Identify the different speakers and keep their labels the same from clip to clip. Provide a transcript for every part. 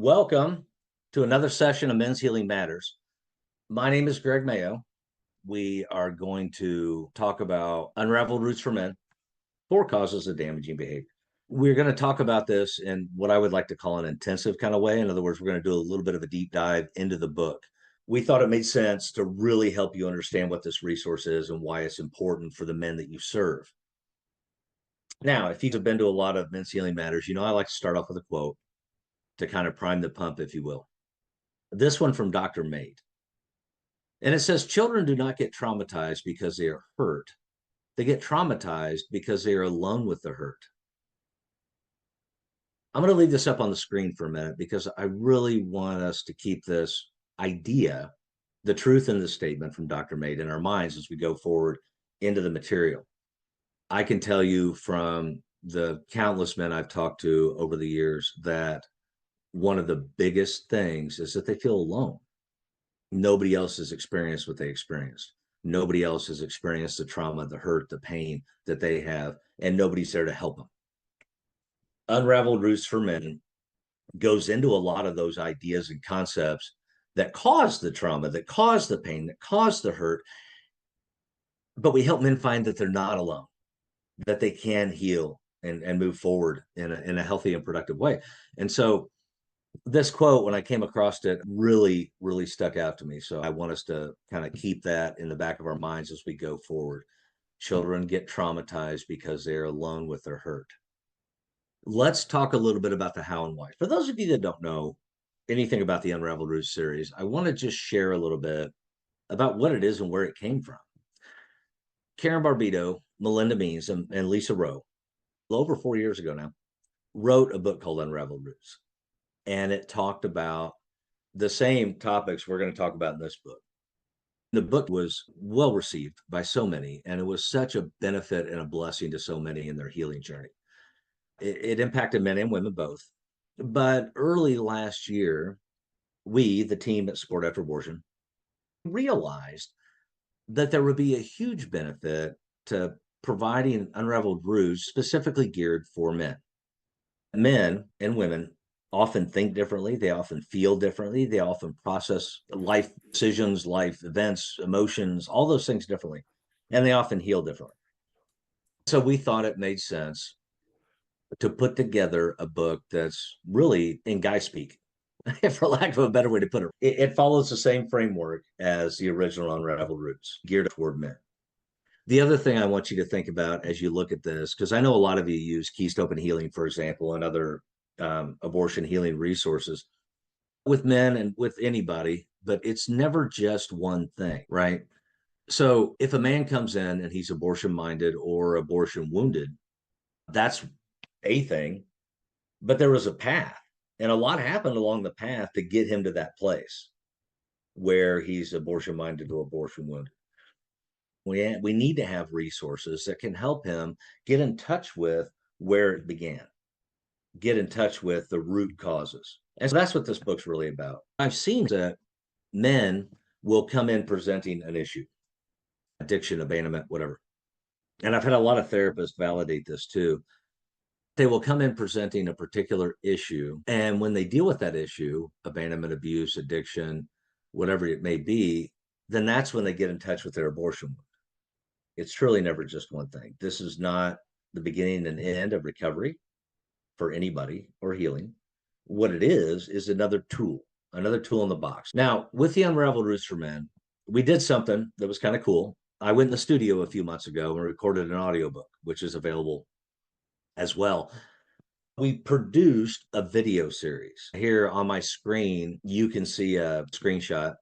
Speaker 1: Welcome to another session of Men's Healing Matters. My name is Greg Mayo. We are going to talk about Unraveled Roots for Men, 4 causes of damaging behavior. We're going to talk about this in what I would like to call an intensive kind of way. In other words, we're going to do a little bit of a deep dive into the book. We thought it made sense to really help you understand what this resource is and why it's important for the men that you serve. Now, if you've been to a lot of Men's Healing Matters, you know I like to start off with a quote to kind of prime the pump, if you will. This one from Dr. Mate. And it says, children do not get traumatized because they are hurt. They get traumatized because they are alone with the hurt. I'm going to leave this up on the screen for a minute because I really want us to keep this idea, the truth in this statement from Dr. Mate, in our minds as we go forward into the material. I can tell you from the countless men I've talked to over the years that one of the biggest things is that they feel alone. Nobody else has experienced what they experienced. Nobody else has experienced the trauma, the hurt, the pain that they have, and nobody's there to help them. Unraveled Roots for Men goes into a lot of those ideas and concepts that cause the trauma, that cause the pain, that cause the hurt. But we help men find that they're not alone, that they can heal and move forward in a healthy and productive way. And so this quote, when I came across it, really, really stuck out to me. So I want us to kind of keep that in the back of our minds as we go forward. Children get traumatized because they're alone with their hurt. Let's talk a little bit about the how and why. For those of you that don't know anything about the Unraveled Roots series, I want to just share a little bit about what it is and where it came from. Karen Barbito, Melinda Means, and Lisa Rowe, over 4 years ago now, wrote a book called Unraveled Roots. And it talked about the same topics we're going to talk about in this book. The book was well received by so many, and it was such a benefit and a blessing to so many in their healing journey. It impacted men and women both. But early last year, we, the team at Support After Abortion, realized that there would be a huge benefit to providing Unraveled Roots specifically geared for men. Men and women often think differently. They often feel differently. They often process life decisions, life events, emotions, all those things differently. And they often heal differently. So we thought it made sense to put together a book that's really in guy speak, for lack of a better way to put it. It follows the same framework as the original Unraveled Roots, geared toward men. The other thing I want you to think about as you look at this, because I know a lot of you use Keystone Healing, for example, and other abortion healing resources with men and with anybody, but it's never just one thing, right? So if a man comes in and he's abortion minded or abortion wounded, that's a thing, but there was a path, and a lot happened along the path to get him to that place where he's abortion minded or abortion wounded. We need to have resources that can help him get in touch with where it began, get in touch with the root causes. And so that's what this book's really about. I've seen that men will come in presenting an issue, addiction, abandonment, whatever. And I've had a lot of therapists validate this too. They will come in presenting a particular issue. And when they deal with that issue, abandonment, abuse, addiction, whatever it may be, then that's when they get in touch with their abortion. It's truly never just one thing. This is not the beginning and end of recovery for anybody or healing. What it is another tool in the box. Now, with the Unraveled Roots for Men, we did something that was kind of cool. I went in the studio a few months ago and recorded an audiobook, which is available as well. We produced a video series. Here on my screen, you can see a screenshot.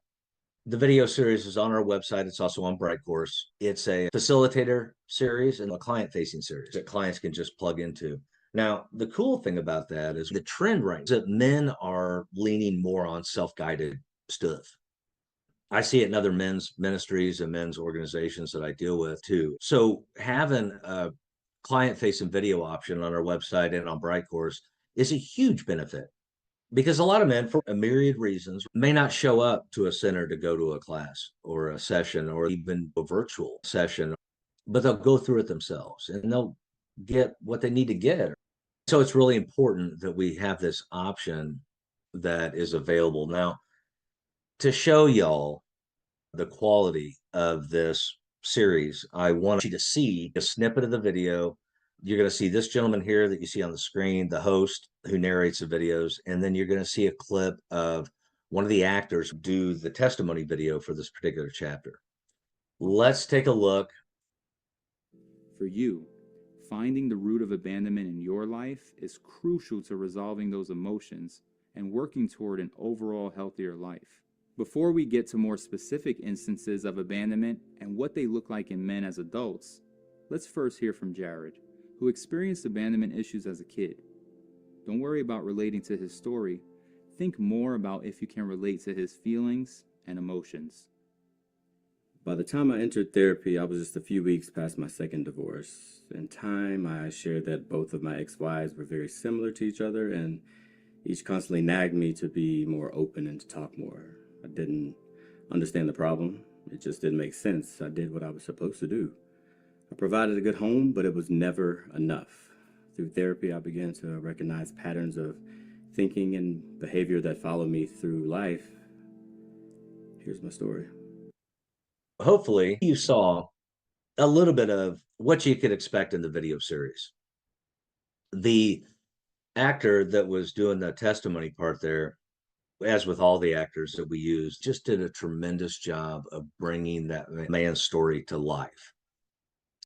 Speaker 1: The video series is on our website. It's also on Bright Course. It's a facilitator series and a client-facing series that clients can just plug into. Now, the cool thing about that is the trend right now is that men are leaning more on self-guided stuff. I see it in other men's ministries and men's organizations that I deal with too. So having a client-facing video option on our website and on Bright Course is a huge benefit, because a lot of men, for a myriad reasons, may not show up to a center to go to a class or a session or even a virtual session, but they'll go through it themselves and they'll get what they need to get. So it's really important that we have this option that is available. Now, to show y'all the quality of this series, I want you to see a snippet of the video. You're going to see this gentleman here that you see on the screen, the host who narrates the videos, and then you're going to see a clip of one of the actors do the testimony video for this particular chapter. Let's take a look.
Speaker 2: For you, finding the root of abandonment in your life is crucial to resolving those emotions and working toward an overall healthier life. Before we get to more specific instances of abandonment and what they look like in men as adults, let's first hear from Jared, who experienced abandonment issues as a kid. Don't worry about relating to his story. Think more about if you can relate to his feelings and emotions.
Speaker 3: By the time I entered therapy, I was just a few weeks past my second divorce. In time, I shared that both of my ex-wives were very similar to each other, and each constantly nagged me to be more open and to talk more. I didn't understand the problem. It just didn't make sense. I did what I was supposed to do. I provided a good home, but it was never enough. Through therapy, I began to recognize patterns of thinking and behavior that followed me through life. Here's my story.
Speaker 1: Hopefully, you saw a little bit of what you could expect in the video series. The actor that was doing the testimony part there, as with all the actors that we use, just did a tremendous job of bringing that man's story to life.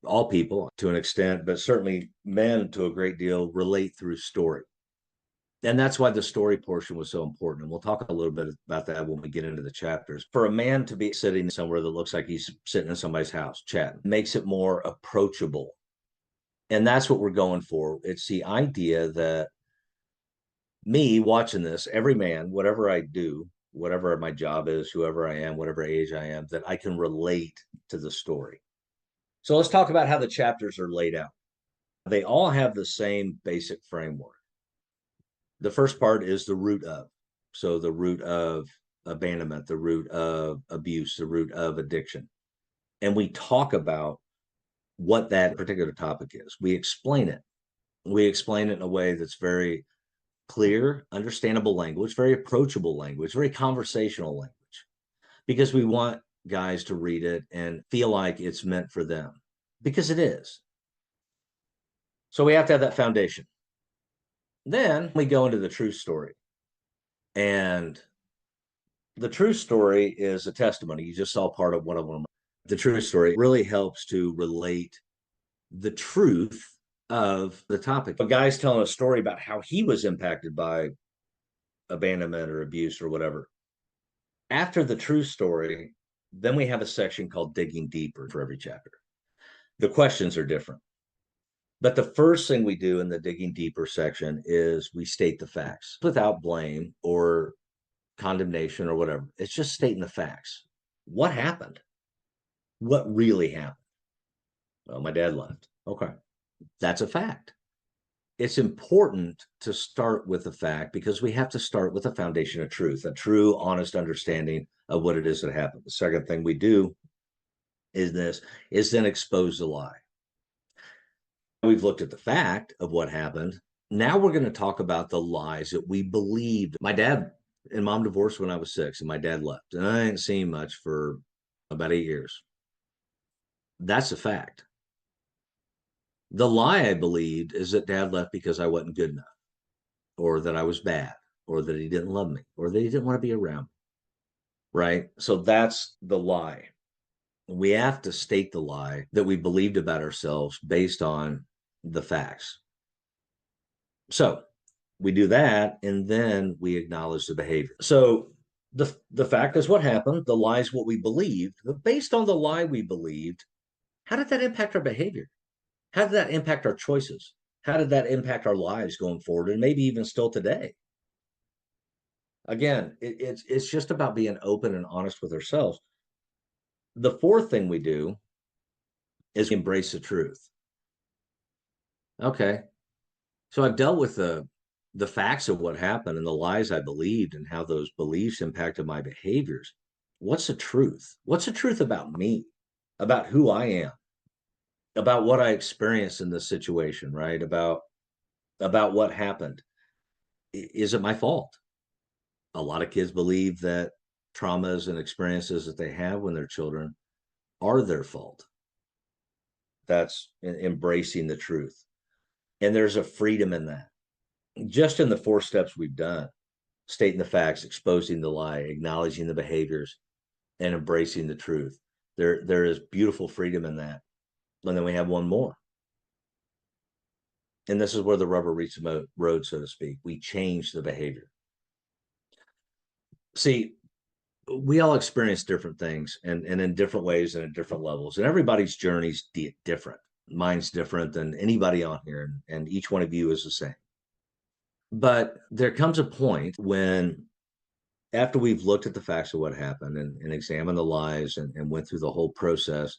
Speaker 1: All people, to an extent, but certainly men to a great deal, relate through story. And that's why the story portion was so important. And we'll talk a little bit about that when we get into the chapters. For a man to be sitting somewhere that looks like he's sitting in somebody's house chatting makes it more approachable. And that's what we're going for. It's the idea that me watching this, every man, whatever I do, whatever my job is, whoever I am, whatever age I am, that I can relate to the story. So let's talk about how the chapters are laid out. They all have the same basic framework. The first part is the root of. So the root of abandonment, the root of abuse, the root of addiction. And we talk about what that particular topic is. We explain it. We explain it in a way that's very clear, understandable language, very approachable language, very conversational language, because we want guys to read it and feel like it's meant for them, because it is. So we have to have that foundation. Then we go into the true story. And the true story is a testimony. You just saw part of one of them. The true story really helps to relate the truth of the topic. A guy's telling a story about how he was impacted by abandonment or abuse or whatever. After the true story, then we have a section called digging deeper for every chapter. The questions are different. But the first thing we do in the digging deeper section is we state the facts without blame or condemnation or whatever. It's just stating the facts. What happened? What really happened? Well, my dad left. Okay. That's a fact. It's important to start with the fact because we have to start with a foundation of truth, a true, honest understanding of what it is that happened. The second thing we do is then expose the lie. We've looked at the fact of what happened. Now we're going to talk about the lies that we believed. My dad and mom divorced when I was 6, and my dad left. And I ain't seen much for about 8 years. That's a fact. The lie I believed is that dad left because I wasn't good enough, or that I was bad, or that he didn't love me, or that he didn't want to be around me. Right? So that's the lie. We have to state the lie that we believed about ourselves based on the facts. So we do that, and then we acknowledge the behavior. So the fact is what happened. The lie is what we believed. But based on the lie we believed, how did that impact our behavior? How did that impact our choices? How did that impact our lives going forward, and maybe even still today? Again, it's just about being open and honest with ourselves. The fourth thing we do is embrace the truth. Okay, so I've dealt with the facts of what happened and the lies I believed and how those beliefs impacted my behaviors. What's the truth? What's the truth about me, about who I am, about what I experienced in this situation, right? About what happened. Is it my fault? A lot of kids believe that traumas and experiences that they have when they're children are their fault. That's embracing the truth. And there's a freedom in that. Just in the 4 steps we've done, stating the facts, exposing the lie, acknowledging the behaviors, and embracing the truth. There is beautiful freedom in that. And then we have one more. And this is where the rubber meets the road, so to speak. We change the behavior. See, we all experience different things and in different ways and at different levels. And everybody's journey's different. Mine's different than anybody on here. And each one of you is the same. But there comes a point when, after we've looked at the facts of what happened and examined the lies and went through the whole process,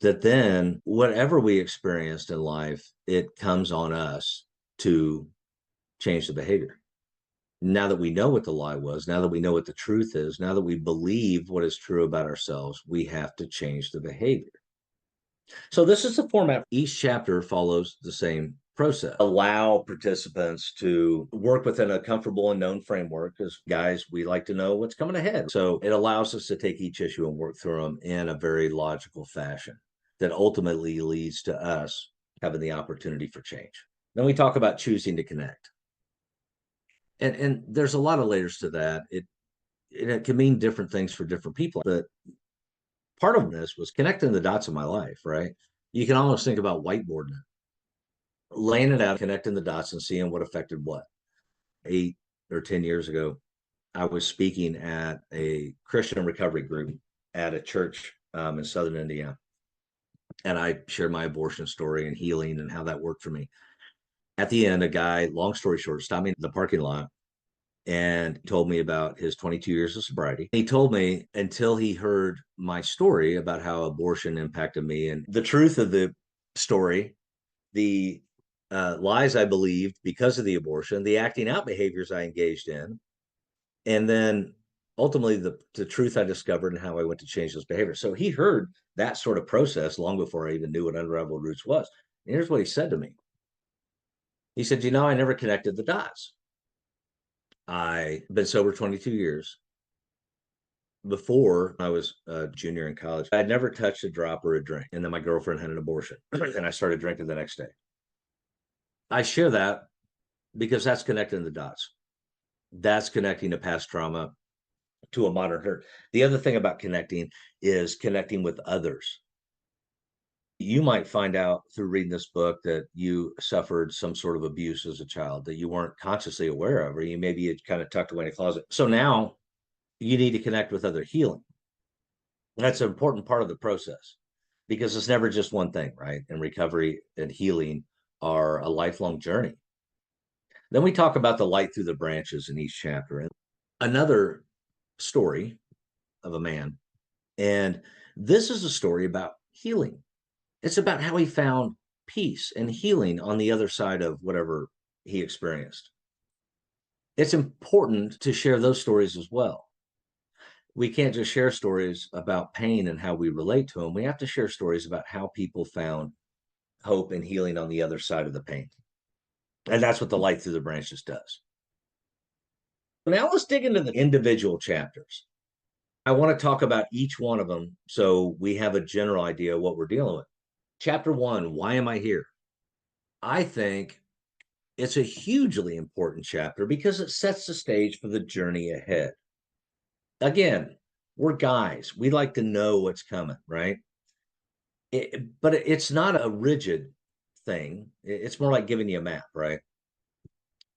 Speaker 1: that then whatever we experienced in life, it comes on us to change the behavior. Now that we know what the lie was, now that we know what the truth is, now that we believe what is true about ourselves, we have to change the behavior. So this is the format. Each chapter follows the same process. Allow participants to work within a comfortable and known framework, because guys, we like to know what's coming ahead. So it allows us to take each issue and work through them in a very logical fashion that ultimately leads to us having the opportunity for change. Then we talk about choosing to connect. And there's a lot of layers to that. It can mean different things for different people. But part of this was connecting the dots of my life, right? You can almost think about whiteboarding it, laying it out, connecting the dots and seeing what affected what. 8 or 10 years ago, I was speaking at a Christian recovery group at a church in Southern Indiana. And I shared my abortion story and healing and how that worked for me. At the end, a guy, long story short, stopped me in the parking lot and told me about his 22 years of sobriety. He told me, until he heard my story about how abortion impacted me and the truth of the story, the lies I believed because of the abortion, the acting out behaviors I engaged in, and then ultimately the truth I discovered and how I went to change those behaviors. So he heard that sort of process long before I even knew what Unraveled Roots was. And here's what he said to me. He said, I never connected the dots. I've been sober 22 years. Before I was a junior in college, I'd never touched a drop or a drink. And then my girlfriend had an abortion and I started drinking the next day. I share that because that's connecting the dots. That's connecting a past trauma to a modern hurt. The other thing about connecting is connecting with others. You might find out through reading this book that you suffered some sort of abuse as a child that you weren't consciously aware of, or you maybe had kind of tucked away in a closet. So now you need to connect with other healing. That's an important part of the process, because it's never just one thing, right? And recovery and healing are a lifelong journey. Then we talk about the light through the branches in each chapter. And another story of a man. And this is a story about healing. It's about how he found peace and healing on the other side of whatever he experienced. It's important to share those stories as well. We can't just share stories about pain and how we relate to them. We have to share stories about how people found hope and healing on the other side of the pain. And that's what the light through the branches does. Now let's dig into the individual chapters. I want to talk about each one of them so we have a general idea of what we're dealing with. Chapter 1, why am I here? I think it's a hugely important chapter because it sets the stage for the journey ahead. Again, we're guys. We like to know what's coming, right? But it's not a rigid thing. It's more like giving you a map, right?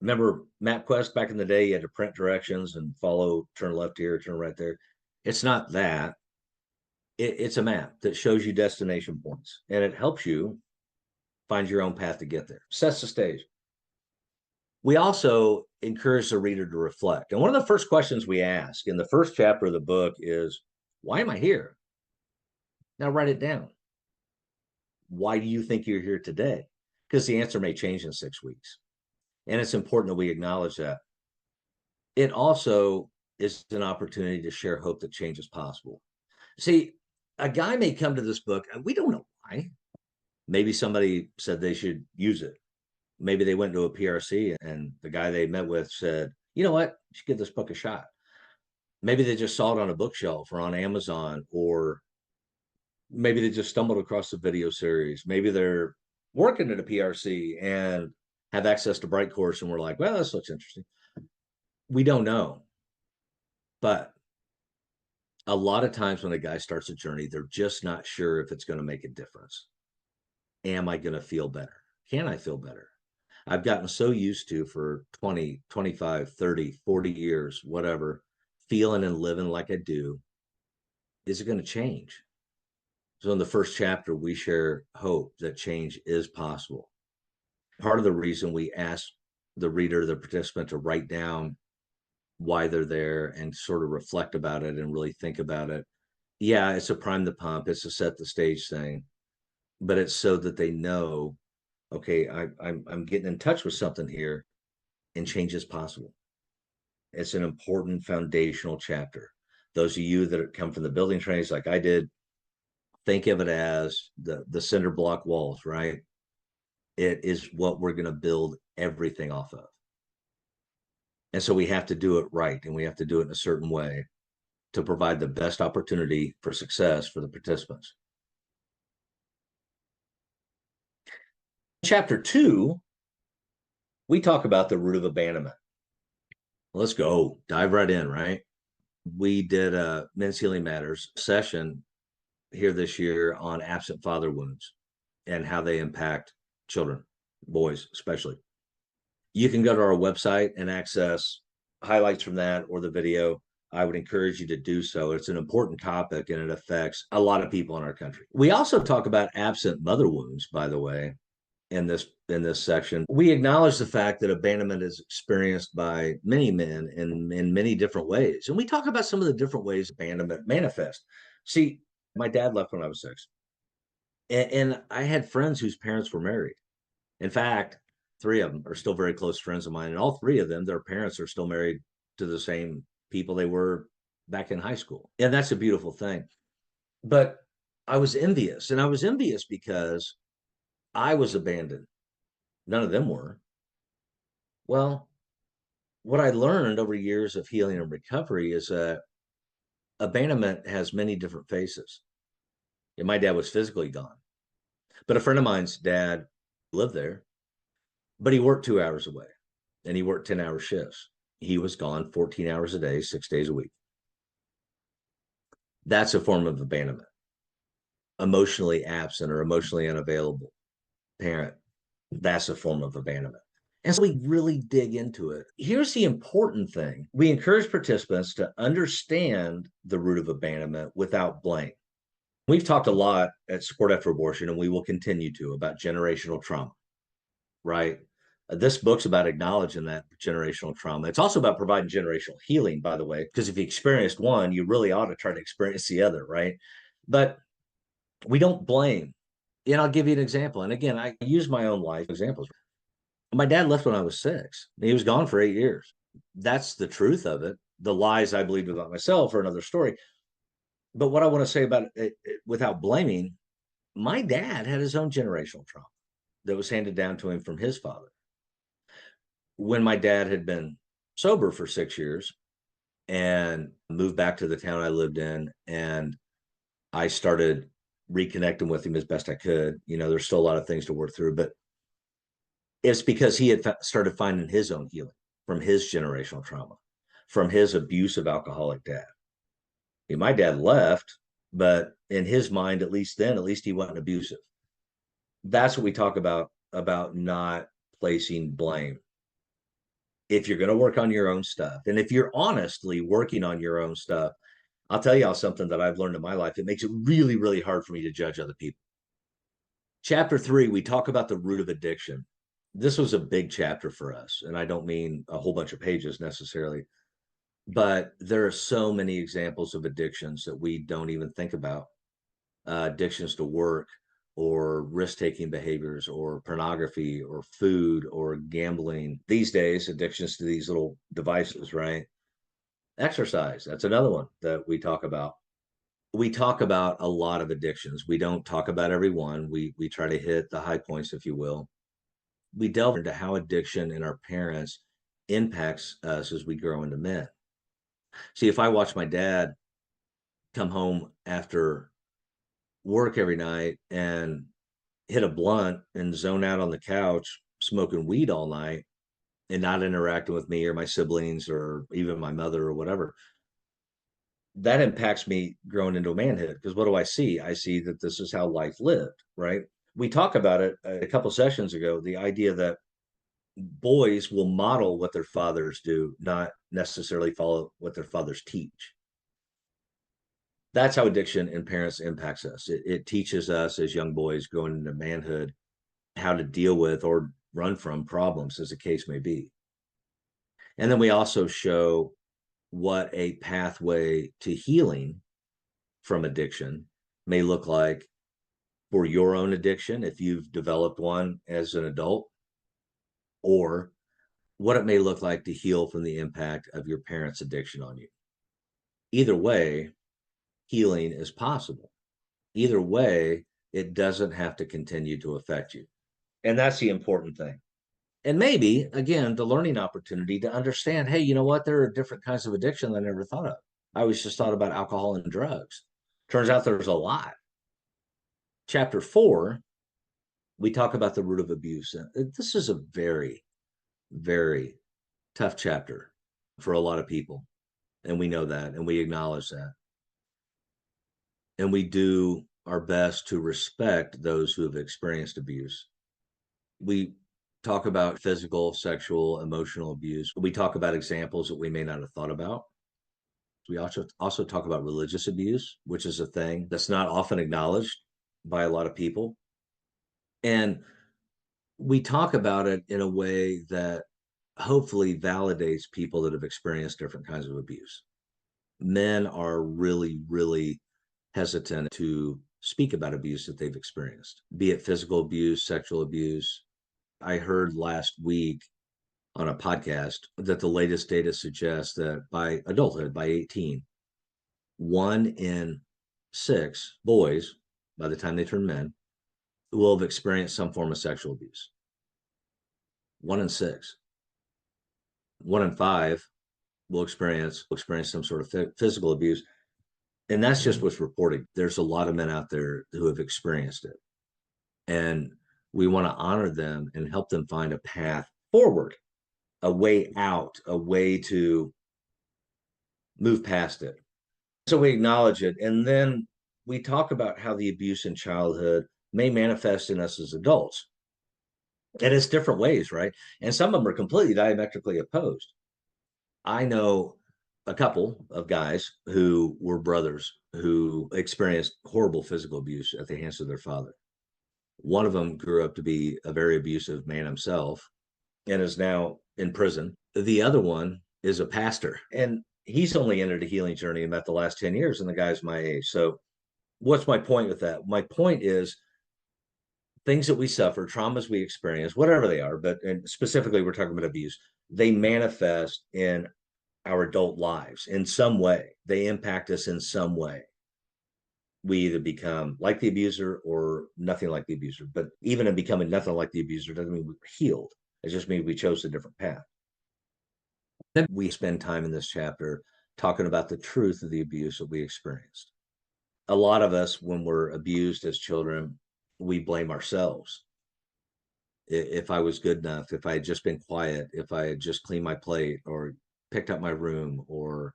Speaker 1: Remember MapQuest back in the day? You had to print directions and follow, turn left here, turn right there. It's not that. It's a map that shows you destination points, and it helps you find your own path to get there. Sets the stage. We also encourage the reader to reflect. And one of the first questions we ask in the first chapter of the book is, why am I here? Now write it down. Why do you think you're here today? Because the answer may change in 6 weeks. And it's important that we acknowledge that. It also is an opportunity to share hope that change is possible. See, a guy may come to this book, and we don't know why. Maybe somebody said they should use it. Maybe they went to a PRC and the guy they met with said, you know what? You should give this book a shot. Maybe they just saw it on a bookshelf or on Amazon, or maybe they just stumbled across the video series. Maybe they're working at a PRC and have access to Bright Course and we're like, well, this looks interesting. We don't know. But a lot of times when a guy starts a journey, they're just not sure if it's going to make a difference. Am I going to feel better? Can I feel better? I've gotten so used to for 20, 25, 30, 40 years, whatever, feeling and living like I do. Is it going to change? So in the first chapter, we share hope that change is possible. Part of the reason we ask the reader, the participant, to write down why they're there and sort of reflect about it and really think about it. Yeah, it's a prime the pump, it's a set the stage thing, but it's so that they know, okay, I'm getting in touch with something here and change is possible. It's an important foundational chapter. Those of you that come from the building trades like I did, think of it as the cinder block walls, right? It is what we're going to build everything off of. And so we have to do it right, and we have to do it in a certain way to provide the best opportunity for success for the participants. Chapter 2, we talk about the root of abandonment. Let's go, dive right in, right? We did a Men's Healing Matters session here this year on absent father wounds and how they impact children, boys especially. You can go to our website and access highlights from that or the video. I would encourage you to do so. It's an important topic and it affects a lot of people in our country. We also talk about absent mother wounds, by the way, in this section. We acknowledge the fact that abandonment is experienced by many men in many different ways. And we talk about some of the different ways abandonment manifests. See, my dad left when I was 6. And I had friends whose parents were married. In fact, 3 of them are still very close friends of mine. And all 3 of them, their parents are still married to the same people they were back in high school. And that's a beautiful thing. But I was envious. And I was envious because I was abandoned. None of them were. Well, what I learned over years of healing and recovery is that abandonment has many different faces. And my dad was physically gone. But a friend of mine's dad lived there, but he worked 2 hours away and he worked 10-hour shifts. He was gone 14 hours a day, 6 days a week. That's a form of abandonment. Emotionally absent or emotionally unavailable parent, that's a form of abandonment. And so we really dig into it. Here's the important thing. We encourage participants to understand the root of abandonment without blame. We've talked a lot at Support After Abortion, and we will continue to, about generational trauma, right? This book's about acknowledging that generational trauma. It's also about providing generational healing, by the way, because if you experienced one, you really ought to try to experience the other, right? But we don't blame. And I'll give you an example. And again, I use my own life examples. My dad left when I was 6. He was gone for 8 years. That's the truth of it. The lies I believed about myself are another story. But what I want to say about it, without blaming, my dad had his own generational trauma that was handed down to him from his father. When my dad had been sober for 6 years and moved back to the town I lived in, and I started reconnecting with him as best I could, there's still a lot of things to work through, but it's because he had started finding his own healing from his generational trauma, from his abusive alcoholic dad. My dad left, but in his mind, at least he wasn't abusive. That's what we talk about not placing blame. If you're going to work on your own stuff, and if you're honestly working on your own stuff, I'll tell y'all something that I've learned in my life. It makes it really, really hard for me to judge other people. Chapter 3, we talk about the root of addiction. This was a big chapter for us, and I don't mean a whole bunch of pages necessarily, but there are so many examples of addictions that we don't even think about. Addictions to work, or risk-taking behaviors, or pornography, or food, or gambling. These days, addictions to these little devices, right? Exercise, that's another one that we talk about. We talk about a lot of addictions. We don't talk about every one. We try to hit the high points, if you will. We delve into how addiction and our parents impacts us as we grow into men. See, if I watch my dad come home after work every night and hit a blunt and zone out on the couch smoking weed all night and not interacting with me or my siblings or even my mother or whatever, that impacts me growing into manhood. Because what do I see? I see that this is how life lived, right? We talked about it a couple sessions ago, the idea that boys will model what their fathers do, not necessarily follow what their fathers teach. That's how addiction in parents impacts us. It teaches us as young boys going into manhood how to deal with or run from problems, as the case may be. And then we also show what a pathway to healing from addiction may look like for your own addiction, if you've developed one as an adult, or what it may look like to heal from the impact of your parents' addiction on you. Either way, healing is possible. Either way, it doesn't have to continue to affect you. And that's the important thing. And maybe, again, the learning opportunity to understand, hey, you know what? There are different kinds of addiction I never thought of. I always just thought about alcohol and drugs. Turns out there's a lot. Chapter 4, we talk about the root of abuse. This is a very, very tough chapter for a lot of people. And we know that, and we acknowledge that. And we do our best to respect those who have experienced abuse. We talk about physical, sexual, emotional abuse. We talk about examples that we may not have thought about. We also talk about religious abuse, which is a thing that's not often acknowledged by a lot of people. And we talk about it in a way that hopefully validates people that have experienced different kinds of abuse. Men are really, really hesitant to speak about abuse that they've experienced, be it physical abuse, sexual abuse. I heard last week on a podcast that the latest data suggests that by adulthood, by 18, 1 in 6 boys, by the time they turn men, will have experienced some form of sexual abuse. 1 in 6. 1 in 5 will experience some sort of physical abuse. And that's just what's reported. There's a lot of men out there who have experienced it. And we want to honor them and help them find a path forward, a way out, a way to move past it. So we acknowledge it. And then we talk about how the abuse in childhood may manifest in us as adults. And it's different ways, right? And some of them are completely diametrically opposed. I know a couple of guys who were brothers who experienced horrible physical abuse at the hands of their father. One of them grew up to be a very abusive man himself and is now in prison. The other one is a pastor, and he's only entered a healing journey about the last 10 years, and the guy's my age. So what's my point with that? My point is things that we suffer, traumas we experience, whatever they are, but and specifically we're talking about abuse, they manifest in our adult lives in some way. They impact us in some way. We either become like the abuser or nothing like the abuser. But even in becoming nothing like the abuser doesn't mean we're healed. It just means we chose a different path. Then we spend time in this chapter talking about the truth of the abuse that we experienced. A lot of us, when we're abused as children, we blame ourselves. If I was good enough, if I had just been quiet, if I had just cleaned my plate or picked up my room or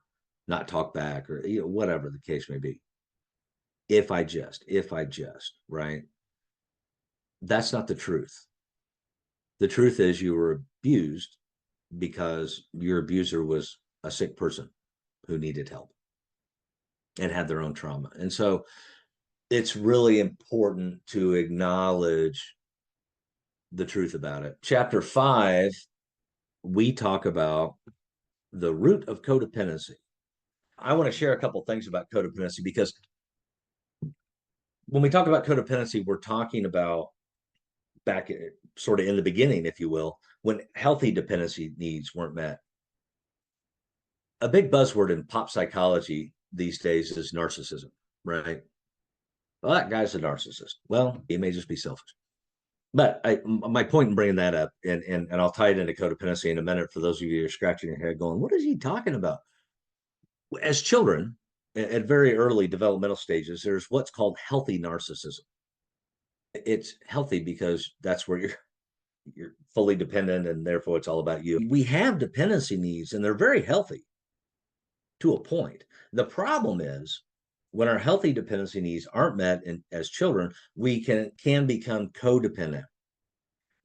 Speaker 1: not talked back or whatever the case may be. If I just, right? That's not the truth. The truth is you were abused because your abuser was a sick person who needed help and had their own trauma. And so it's really important to acknowledge the truth about it. Chapter 5, we talk about the root of codependency. I want to share a couple things about codependency because when we talk about codependency, we're talking about back sort of in the beginning, if you will, when healthy dependency needs weren't met. A big buzzword in pop psychology these days is narcissism, right? Well, that guy's a narcissist. Well, he may just be selfish. But my point in bringing that up, and I'll tie it into codependency in a minute for those of you who are scratching your head going, what is he talking about? As children, at very early developmental stages, there's what's called healthy narcissism. It's healthy because that's where you're fully dependent, and therefore it's all about you. We have dependency needs, and they're very healthy to a point. The problem is when our healthy dependency needs aren't met as children, we can become codependent.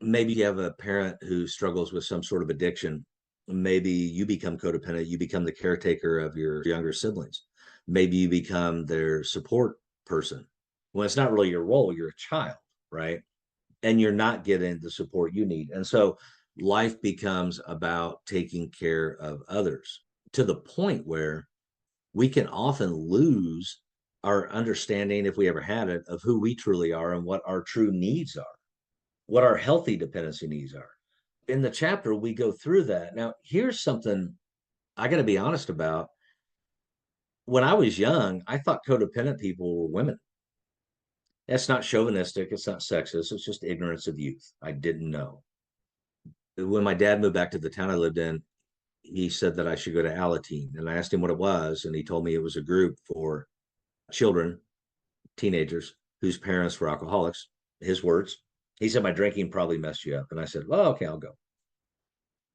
Speaker 1: Maybe you have a parent who struggles with some sort of addiction. Maybe you become codependent. You become the caretaker of your younger siblings. Maybe you become their support person. When it's not really your role, you're a child, right? And you're not getting the support you need. And so life becomes about taking care of others to the point where we can often lose our understanding, if we ever had it, of who we truly are and what our true needs are, what our healthy dependency needs are. In the chapter, we go through that. Now, here's something I got to be honest about. When I was young, I thought codependent people were women. That's not chauvinistic. It's not sexist. It's just ignorance of youth. I didn't know. When my dad moved back to the town I lived in, he said that I should go to Alateen. And I asked him what it was. And he told me it was a group for children, teenagers, whose parents were alcoholics. His words. He said, my drinking probably messed you up. And I said, well, okay, I'll go.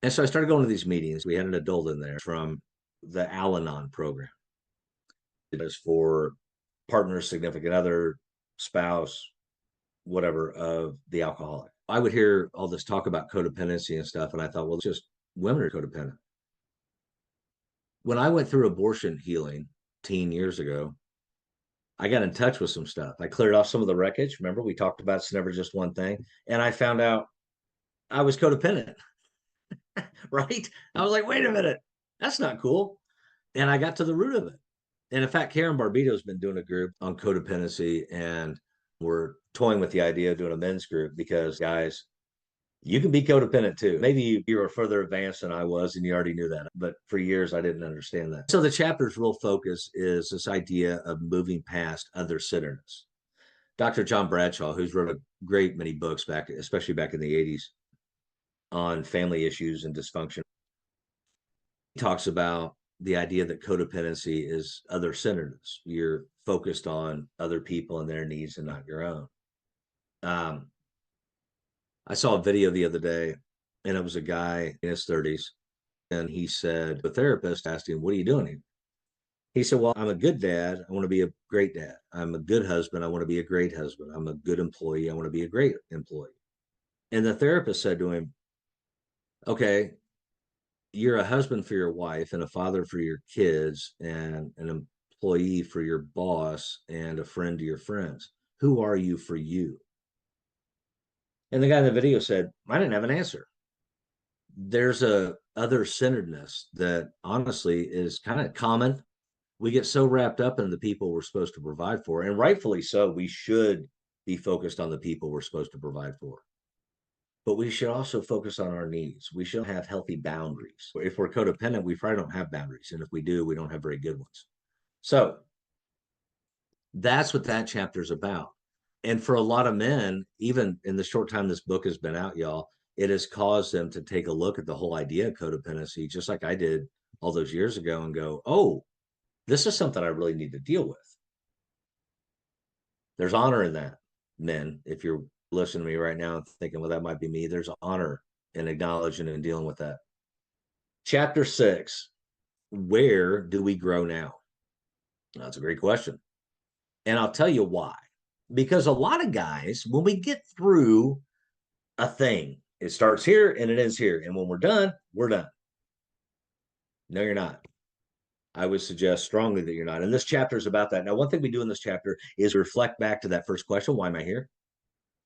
Speaker 1: And so I started going to these meetings. We had an adult in there from the Al Anon program. It was for partner, significant other, spouse, whatever, of the alcoholic. I would hear all this talk about codependency and stuff, and I thought, well, it's just women are codependent. When I went through abortion healing 10 years ago, I got in touch with some stuff. I cleared off some of the wreckage. Remember, we talked about it's never just one thing. And I found out I was codependent, right? I was like, wait a minute, that's not cool. And I got to the root of it. And in fact, Karen Barbito's been doing a group on codependency, and we're toying with the idea of doing a men's group because, guys, you can be codependent too. Maybe you were further advanced than I was and you already knew that, but for years I didn't understand that. So the chapter's real focus is this idea of moving past other-centeredness. Dr. John Bradshaw, who's wrote a great many books back, especially back in the 80s, on family issues and dysfunction, he talks about the idea that codependency is other-centeredness. You're focused on other people and their needs and not your own. I saw a video the other day, and it was a guy in his 30s, and he said, the therapist asked him, what are you doing here? He said, well, I'm a good dad. I want to be a great dad. I'm a good husband. I want to be a great husband. I'm a good employee. I want to be a great employee. And the therapist said to him, okay, you're a husband for your wife and a father for your kids and an employee for your boss and a friend to your friends. Who are you for you? And the guy in the video said, I didn't have an answer. There's a other-centeredness that honestly is kind of common. We get so wrapped up in the people we're supposed to provide for, and rightfully so. We should be focused on the people we're supposed to provide for. But we should also focus on our needs. We should have healthy boundaries. If we're codependent, we probably don't have boundaries. And if we do, we don't have very good ones. So that's what that chapter is about. And for a lot of men, even in the short time this book has been out, y'all, it has caused them to take a look at the whole idea of codependency, just like I did all those years ago, and go, oh, this is something I really need to deal with. There's honor in that, men. If you're listening to me right now and thinking, well, that might be me, there's honor in acknowledging and dealing with that. Chapter 6, where do we grow now? That's a great question. And I'll tell you why. Because a lot of guys, when we get through a thing, it starts here and it ends here. And when we're done, we're done. No, you're not. I would suggest strongly that you're not. And this chapter is about that. Now, one thing we do in this chapter is reflect back to that first question, why am I here?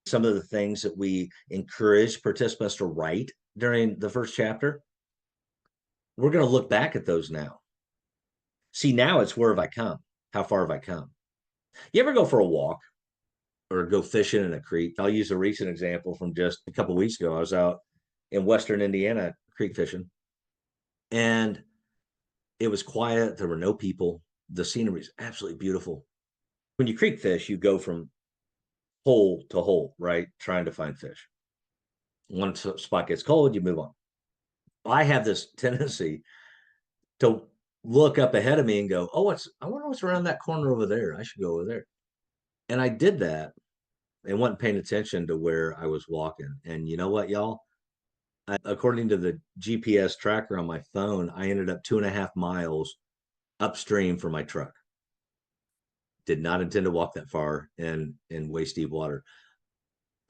Speaker 1: Some of the things that we encourage participants to write during the first chapter, we're going to look back at those now. See, now it's where have I come? How far have I come? You ever go for a walk or go fishing in a creek? I'll use a recent example from just a couple of weeks ago. I was out in Western Indiana creek fishing, and it was quiet. There were no people. The scenery is absolutely beautiful. When you creek fish, you go from hole to hole, right? Trying to find fish. Once a spot gets cold, you move on. I have this tendency to look up ahead of me and go, oh, I wonder what's around that corner over there. I should go over there. And I did that and wasn't paying attention to where I was walking. And you know what, y'all? According to the GPS tracker on my phone, I ended up 2.5 miles upstream from my truck. Did not intend to walk that far in waist deep water.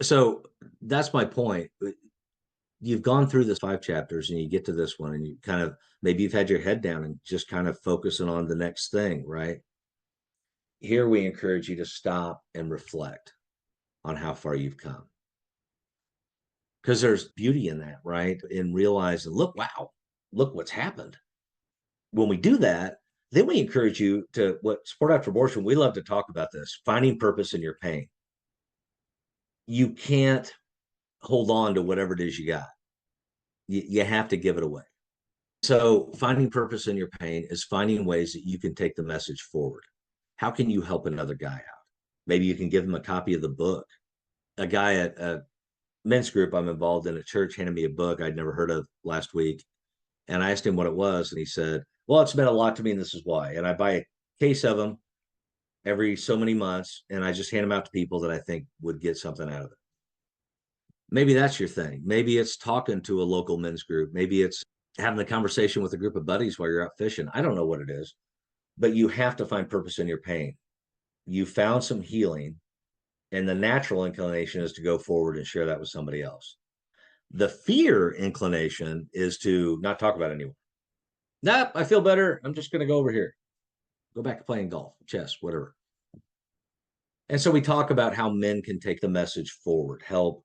Speaker 1: So that's my point. You've gone through this 5 chapters and you get to this one and you kind of, maybe you've had your head down and just kind of focusing on the next thing, right? Here we encourage you to stop and reflect on how far you've come. Because there's beauty in that, right? In realizing, look, wow, look what's happened. When we do that, then we encourage you to, what Support After Abortion, we love to talk about this, finding purpose in your pain. You can't hold on to whatever it is you got. You have to give it away. So finding purpose in your pain is finding ways that you can take the message forward. How can you help another guy out? Maybe you can give him a copy of the book. A guy at a men's group I'm involved in at church handed me a book I'd never heard of last week. And I asked him what it was. And he said, well, it's meant a lot to me and this is why. And I buy a case of them every so many months and I just hand them out to people that I think would get something out of it. Maybe that's your thing. Maybe it's talking to a local men's group. Maybe it's having a conversation with a group of buddies while you're out fishing. I don't know what it is, but you have to find purpose in your pain. You found some healing, and the natural inclination is to go forward and share that with somebody else. The fear inclination is to not talk about it anymore. Nope, I feel better. I'm just going to go over here, go back to playing golf, chess, whatever. And so we talk about how men can take the message forward, help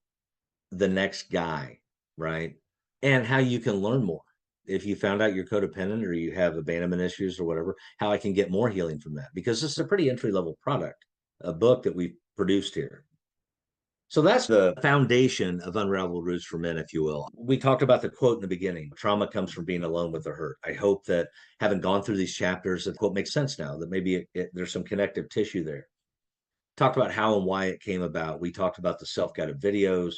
Speaker 1: the next guy, right? And how you can learn more. If you found out you're codependent or you have abandonment issues or whatever, how I can get more healing from that. Because this is a pretty entry-level product, a book that we've produced here. So that's the foundation of Unraveled Roots for Men, if you will. We talked about the quote in the beginning, trauma comes from being alone with the hurt. I hope that having gone through these chapters, the quote makes sense now, that maybe there's some connective tissue there. Talked about how and why it came about. We talked about the self-guided videos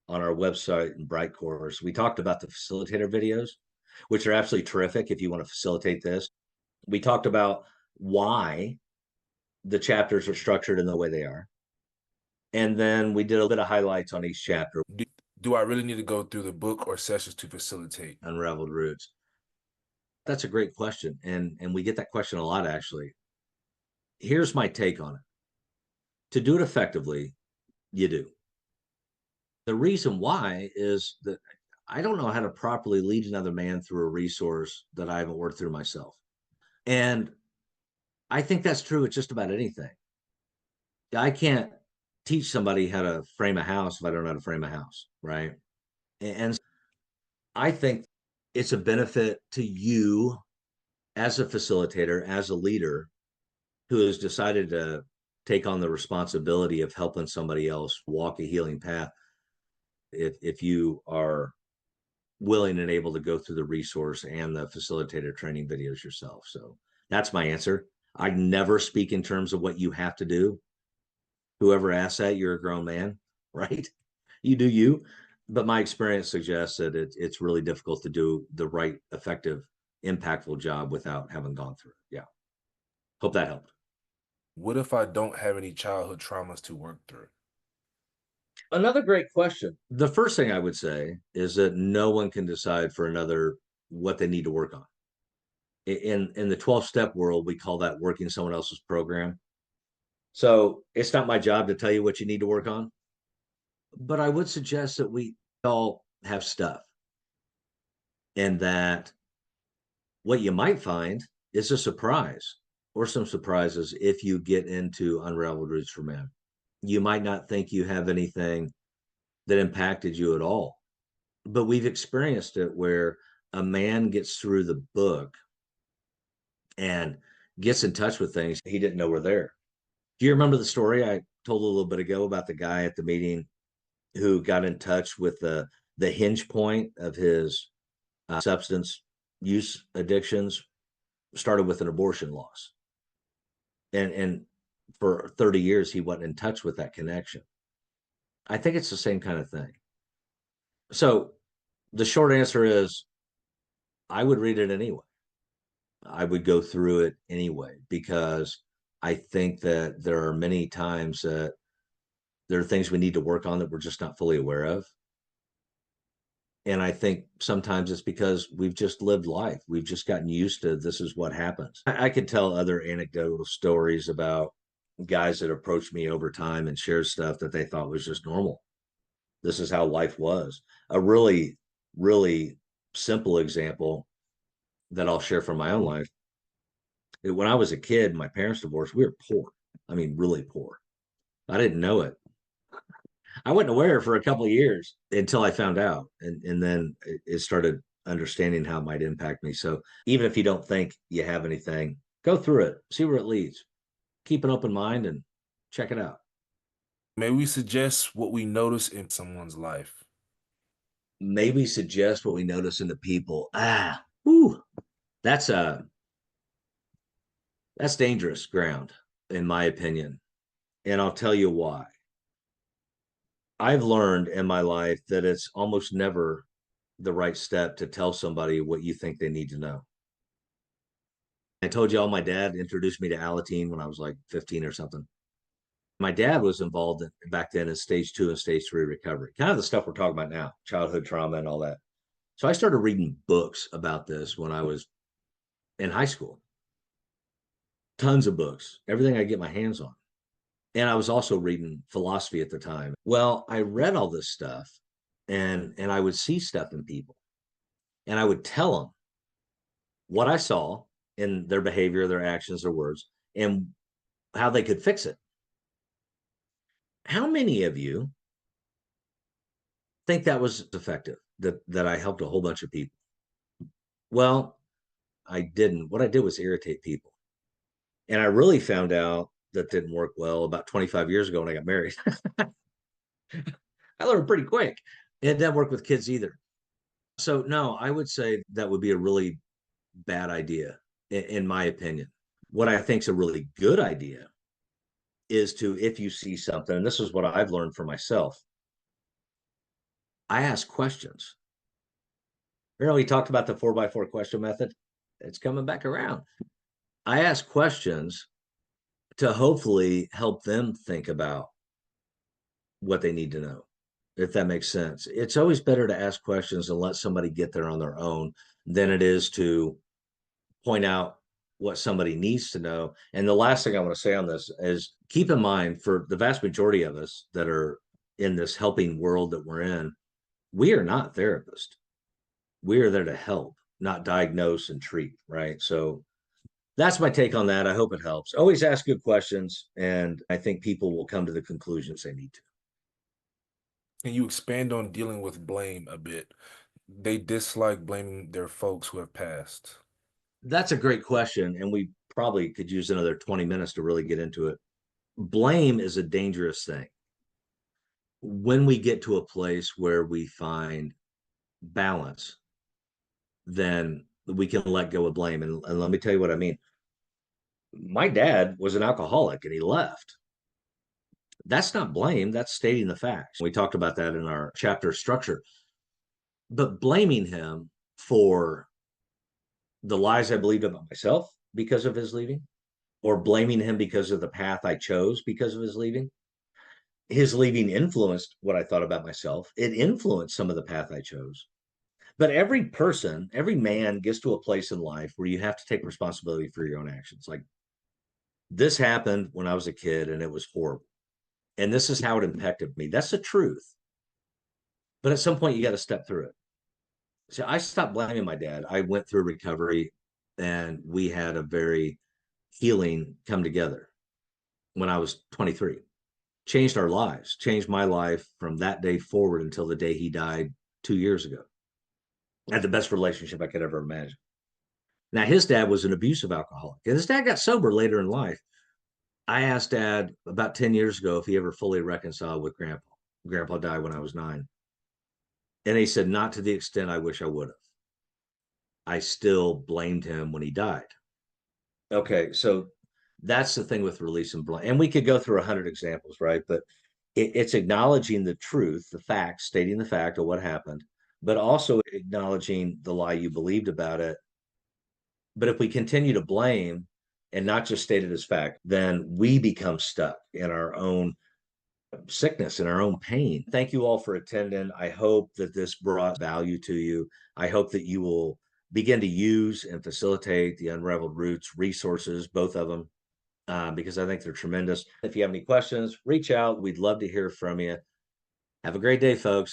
Speaker 1: on our website and Bright Course. We talked about the facilitator videos, which are absolutely terrific if you want to facilitate this. We talked about why the chapters are structured in the way they are. And then we did a bit of highlights on each chapter.
Speaker 4: Do I really need to go through the book or sessions to facilitate?
Speaker 1: Unraveled Roots. That's a great question. And we get that question a lot, actually. Here's my take on it. To do it effectively, you do. The reason why is that I don't know how to properly lead another man through a resource that I haven't worked through myself. And I think that's true with just about anything. I can't teach somebody how to frame a house if I don't know how to frame a house, right? And I think it's a benefit to you as a facilitator, as a leader who has decided to take on the responsibility of helping somebody else walk a healing path. If you are willing and able to go through the resource and the facilitator training videos yourself. So that's my answer. I never speak in terms of what you have to do. Whoever asks that, you're a grown man, right? You do you. But my experience suggests that it's really difficult to do the right, effective, impactful job without having gone through it. Yeah. Hope that helped.
Speaker 4: What if I don't have any childhood traumas to work through?
Speaker 1: Another great question. The first thing I would say is that no one can decide for another what they need to work on. In the 12-step world, we call that working someone else's program. So it's not my job to tell you what you need to work on, but I would suggest that we all have stuff, and that what you might find is a surprise or some surprises if you get into Unraveled Roots for Men. You might not think you have anything that impacted you at all, but we've experienced it where a man gets through the book and gets in touch with things he didn't know were there. Do you remember the story I told a little bit ago about the guy at the meeting who got in touch with the hinge point of his substance use addictions? Started with an abortion loss, and for 30 years he wasn't in touch with that connection. I think it's the same kind of thing. So the short answer is I would read it anyway. I would go through it anyway, because I think that there are many times that there are things we need to work on that we're just not fully aware of. And I think sometimes it's because we've just lived life. We've just gotten used to this is what happens. I could tell other anecdotal stories about guys that approached me over time and shared stuff that they thought was just normal. This is how life was. A really, really simple example that I'll share from my own life. When I was a kid, my parents divorced. We were poor. I mean, really poor. I didn't know it. I wasn't aware for a couple of years until I found out. And then it started understanding how it might impact me. So even if you don't think you have anything, go through it, see where it leads. Keep an open mind and check it out.
Speaker 4: May we suggest what we notice in someone's life?
Speaker 1: Maybe suggest what we notice in the people. Whew, that's that's dangerous ground, in my opinion. And I'll tell you why. I've learned in my life that it's almost never the right step to tell somebody what you think they need to know. I told you all my dad introduced me to Alateen when I was like 15 or something. My dad was involved back then in stage 2 and stage 3 recovery, kind of the stuff we're talking about now, childhood trauma and all that. So I started reading books about this when I was in high school. Tons of books, everything I get my hands on. And I was also reading philosophy at the time. Well, I read all this stuff, and I would see stuff in people, and I would tell them what I saw in their behavior, their actions, their words, and how they could fix it. How many of you think that was effective? That I helped a whole bunch of people? Well, I didn't. What I did was irritate people. And I really found out that didn't work well about 25 years ago when I got married. I learned pretty quick. It didn't work with kids either. So no, I would say that would be a really bad idea, in my opinion. What I think is a really good idea is to, if you see something, and this is what I've learned for myself, I ask questions. You know, we talked about the 4x4 question method. It's coming back around. I ask questions to hopefully help them think about what they need to know, if that makes sense. It's always better to ask questions and let somebody get there on their own than it is to point out what somebody needs to know. And the last thing I want to say on this is keep in mind, for the vast majority of us that are in this helping world that we're in, we are not therapists. We are there to help, not diagnose and treat, right? So that's my take on that. I hope it helps. Always ask good questions, and I think people will come to the conclusions they need to.
Speaker 4: Can you expand on dealing with blame a bit? They dislike blaming their folks who have passed.
Speaker 1: That's a great question, and we probably could use another 20 minutes to really get into it. Blame is a dangerous thing. When we get to a place where we find balance, then we can let go of blame. And let me tell you what I mean. My dad was an alcoholic and he left. That's not blame, that's stating the facts. We talked about that in our chapter structure. But blaming him for the lies I believed about myself because of his leaving, or blaming him because of the path I chose because of his leaving influenced what I thought about myself. It influenced some of the path I chose. But every person, every man gets to a place in life where you have to take responsibility for your own actions. Like, this happened when I was a kid and it was horrible. And this is how it impacted me. That's the truth. But at some point, you got to step through it. So I stopped blaming my dad. I went through recovery and we had a very healing come together when I was 23. Changed our lives, changed my life from that day forward until the day he died 2 years ago. I had the best relationship I could ever imagine. Now, his dad was an abusive alcoholic, and his dad got sober later in life. I asked Dad about 10 years ago if he ever fully reconciled with Grandpa. Grandpa died when I was 9. And he said, not to the extent I wish I would have. I still blamed him when he died. Okay, so that's the thing with release and blame. And we could go through 100 examples, right? But it's acknowledging the truth, the fact, stating the fact of what happened, but also acknowledging the lie you believed about it. But if we continue to blame and not just state it as fact, then we become stuck in our own sickness and our own pain. Thank you all for attending. I hope that this brought value to you. I hope that you will begin to use and facilitate the Unraveled Roots resources, both of them, because I think they're tremendous. If you have any questions, reach out. We'd love to hear from you. Have a great day, folks.